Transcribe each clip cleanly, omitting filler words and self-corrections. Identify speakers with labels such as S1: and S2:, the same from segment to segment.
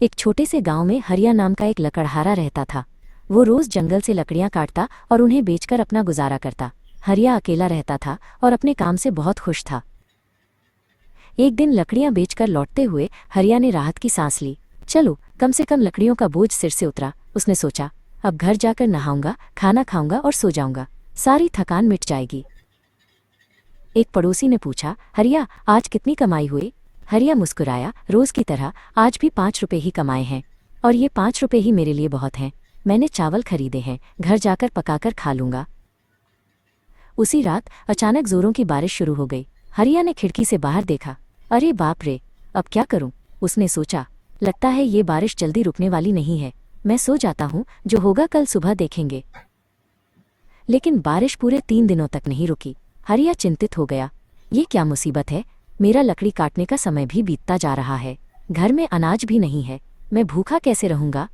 S1: एक छोटे से गांव में हरिया नाम का एक लकड़हारा रहता था। वो रोज जंगल से लकड़ियां काटता और उन्हें बेचकर अपना गुजारा करता। हरिया अकेला रहता था और अपने काम से बहुत खुश था। एक दिन लकड़ियां बेचकर लौटते हुए हरिया ने राहत की सांस ली। चलो, कम से कम लकड़ियों का बोझ सिर से उतरा, उसने सोचा। अब घर जाकर नहाऊंगा, खाना खाऊंगा और सो जाऊंगा, सारी थकान मिट जाएगी। एक पड़ोसी ने पूछा, हरिया आज कितनी कमाई हुई? हरिया मुस्कुराया, रोज की तरह आज भी 5 रुपए ही कमाए हैं, और ये 5 रुपए ही मेरे लिए बहुत हैं। मैंने चावल खरीदे हैं, घर जाकर पकाकर खा लूंगा। उसी रात अचानक जोरों की बारिश शुरू हो गई। हरिया ने खिड़की से बाहर देखा। अरे बाप रे, अब क्या करूं? उसने सोचा। लगता है ये बारिश जल्दी रुकने वाली नहीं है। मैं सो जाता हूं, जो होगा कल सुबह देखेंगे। लेकिन बारिश पूरे 3 दिनों तक नहीं रुकी। हरिया चिंतित हो गया। ये क्या मुसीबत है? मेरा लकड़ी काटने का समय भी बीतता जा रहा है, घर में अनाज भी नहीं है, मैं भूखा कैसे रहूंगा?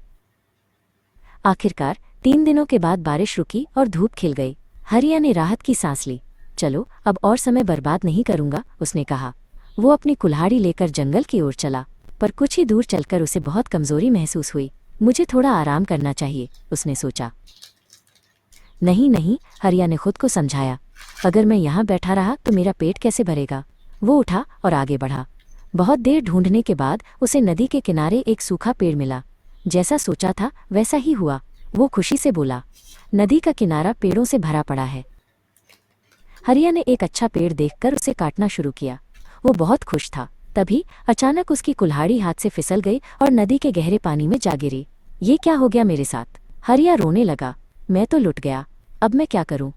S1: आखिरकार 3 दिनों के बाद बारिश रुकी और धूप खिल गई। हरिया ने राहत की सांस ली। चलो, अब और समय बर्बाद नहीं करूंगा, उसने कहा। वो अपनी कुल्हाड़ी लेकर जंगल की ओर चला, पर कुछ ही दूर चलकर उसे बहुत कमजोरी महसूस हुई। मुझे थोड़ा आराम करना चाहिए, उसने सोचा। नहीं नहीं, हरिया ने खुद को समझाया। अगर मैं यहाँ बैठा रहा तो मेरा पेट कैसे भरेगा? वो उठा और आगे बढ़ा। बहुत देर ढूंढने के बाद उसे नदी के किनारे एक सूखा पेड़ मिला। जैसा सोचा था वैसा ही हुआ। वो खुशी से बोला, नदी का किनारा पेड़ों से भरा पड़ा है। हरिया ने एक अच्छा पेड़ देखकर उसे काटना शुरू किया। वो बहुत खुश था। तभी अचानक उसकी कुल्हाड़ी हाथ से फिसल गई और नदी के गहरे पानी में जा गिरी। ये क्या हो गया मेरे साथ? हरिया रोने लगा। मैं तो लुट गया, अब मैं क्या करूं?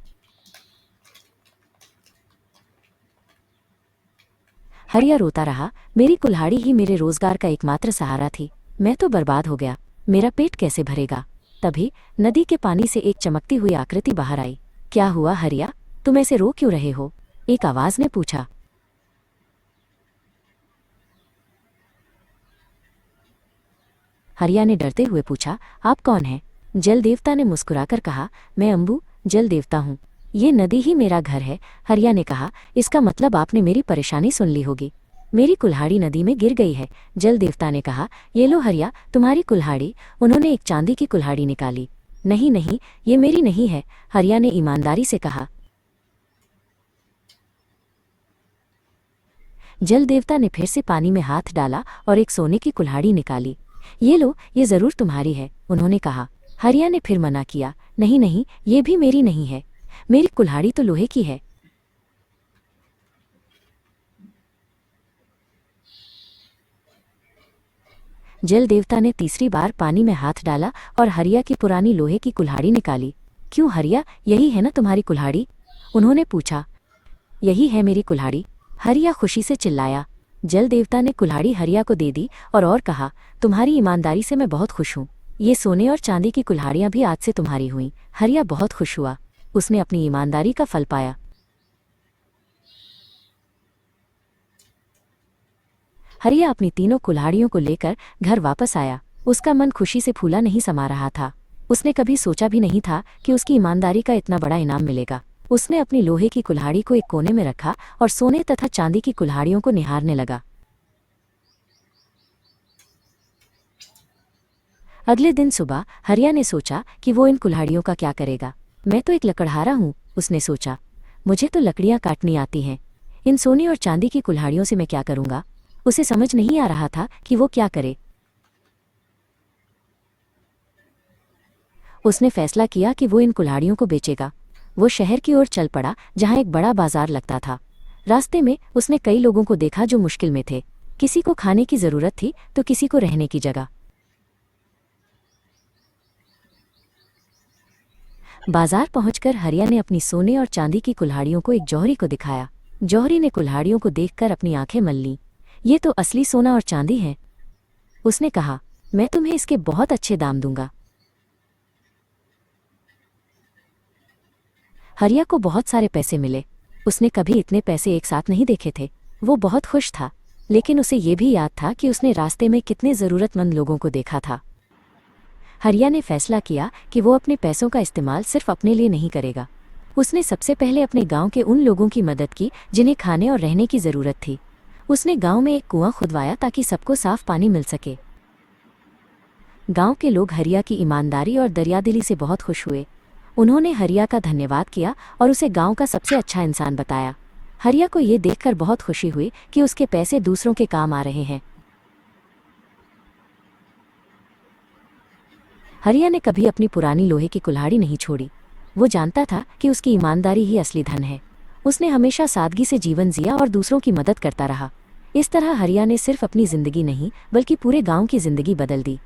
S1: हरिया रोता रहा। मेरी कुल्हाड़ी ही मेरे रोजगार का एकमात्र सहारा थी, मैं तो बर्बाद हो गया, मेरा पेट कैसे भरेगा? तभी नदी के पानी से एक चमकती हुई आकृति बाहर आई। क्या हुआ हरिया, तुम ऐसे रो क्यों रहे हो? एक आवाज ने पूछा। हरिया ने डरते हुए पूछा, आप कौन हैं? जल देवता ने मुस्कुराकर कहा, मैं अंबू, जल देवता हूँ। ये नदी ही मेरा घर है। हरिया ने कहा, इसका मतलब आपने मेरी परेशानी सुन ली होगी। मेरी कुल्हाड़ी नदी में गिर गई है। जल देवता ने कहा, ये लो हरिया, तुम्हारी कुल्हाड़ी। उन्होंने एक चांदी की कुल्हाड़ी निकाली। नहीं नहीं, ये मेरी नहीं है, हरिया ने ईमानदारी से कहा। जल देवता ने फिर से पानी में हाथ डाला और एक सोने की कुल्हाड़ी निकाली। ये लो, ये जरूर तुम्हारी है, उन्होंने कहा। हरिया ने फिर मना किया, नहीं नहीं, ये भी मेरी नहीं है, मेरी कुल्हाड़ी तो लोहे की है। जल देवता ने तीसरी बार पानी में हाथ डाला और हरिया की पुरानी लोहे की कुल्हाड़ी निकाली। क्यों हरिया, यही है ना तुम्हारी कुल्हाड़ी? उन्होंने पूछा। यही है मेरी कुल्हाड़ी, हरिया खुशी से चिल्लाया। जल देवता ने कुल्हाड़ी हरिया को दे दी और कहा, तुम्हारी ईमानदारी से मैं बहुत खुश हूँ। ये सोने और चांदी की कुल्हाड़ियां भी आज से तुम्हारी हुईं। हरिया बहुत खुश हुआ, उसने अपनी ईमानदारी का फल पाया। हरिया अपनी तीनों कुल्हाड़ियों को लेकर घर वापस आया। उसका मन खुशी से फूला नहीं समा रहा था। उसने कभी सोचा भी नहीं था कि उसकी ईमानदारी का इतना बड़ा इनाम मिलेगा। उसने अपनी लोहे की कुल्हाड़ी को एक कोने में रखा और सोने तथा चांदी की कुल्हाड़ियों को निहारने लगा। अगले दिन सुबह हरिया ने सोचा कि वो इन कुल्हाड़ियों का क्या करेगा। मैं तो एक लकड़हारा हूँ, उसने सोचा। मुझे तो लकड़ियां काटनी आती हैं, इन सोने और चांदी की कुल्हाड़ियों से मैं क्या करूंगा? उसे समझ नहीं आ रहा था कि वो क्या करे। उसने फैसला किया कि वो इन कुल्हाड़ियों को बेचेगा। वो शहर की ओर चल पड़ा, जहां एक बड़ा बाजार लगता था। रास्ते में उसने कई लोगों को देखा जो मुश्किल में थे। किसी को खाने की जरूरत थी तो किसी को रहने की जगह। बाजार पहुंचकर हरिया ने अपनी सोने और चांदी की कुल्हाड़ियों को एक जौहरी को दिखाया। जौहरी ने कुल्हाड़ियों को देखकर अपनी आंखें मल लीं। ये तो असली सोना और चांदी है, उसने कहा। मैं तुम्हें इसके बहुत अच्छे दाम दूंगा। हरिया को बहुत सारे पैसे मिले। उसने कभी इतने पैसे एक साथ नहीं देखे थे। वो बहुत खुश था, लेकिन उसे ये भी याद था कि उसने रास्ते में कितने ज़रूरतमंद लोगों को देखा था। हरिया ने फैसला किया कि वो अपने पैसों का इस्तेमाल सिर्फ अपने लिए नहीं करेगा। उसने सबसे पहले अपने गांव के उन लोगों की मदद की जिन्हें खाने और रहने की ज़रूरत थी। उसने गांव में एक कुआं खुदवाया ताकि सबको साफ पानी मिल सके। गांव के लोग हरिया की ईमानदारी और दरियादिली से बहुत खुश हुए। उन्होंने हरिया का धन्यवाद किया और उसे गांव का सबसे अच्छा इंसान बताया। हरिया को ये देखकर बहुत खुशी हुई कि उसके पैसे दूसरों के काम आ रहे हैं। हरिया ने कभी अपनी पुरानी लोहे की कुल्हाड़ी नहीं छोड़ी। वो जानता था कि उसकी ईमानदारी ही असली धन है। उसने हमेशा सादगी से जीवन जिया और दूसरों की मदद करता रहा। इस तरह हरिया ने सिर्फ अपनी जिंदगी नहीं बल्कि पूरे गांव की जिंदगी बदल दी।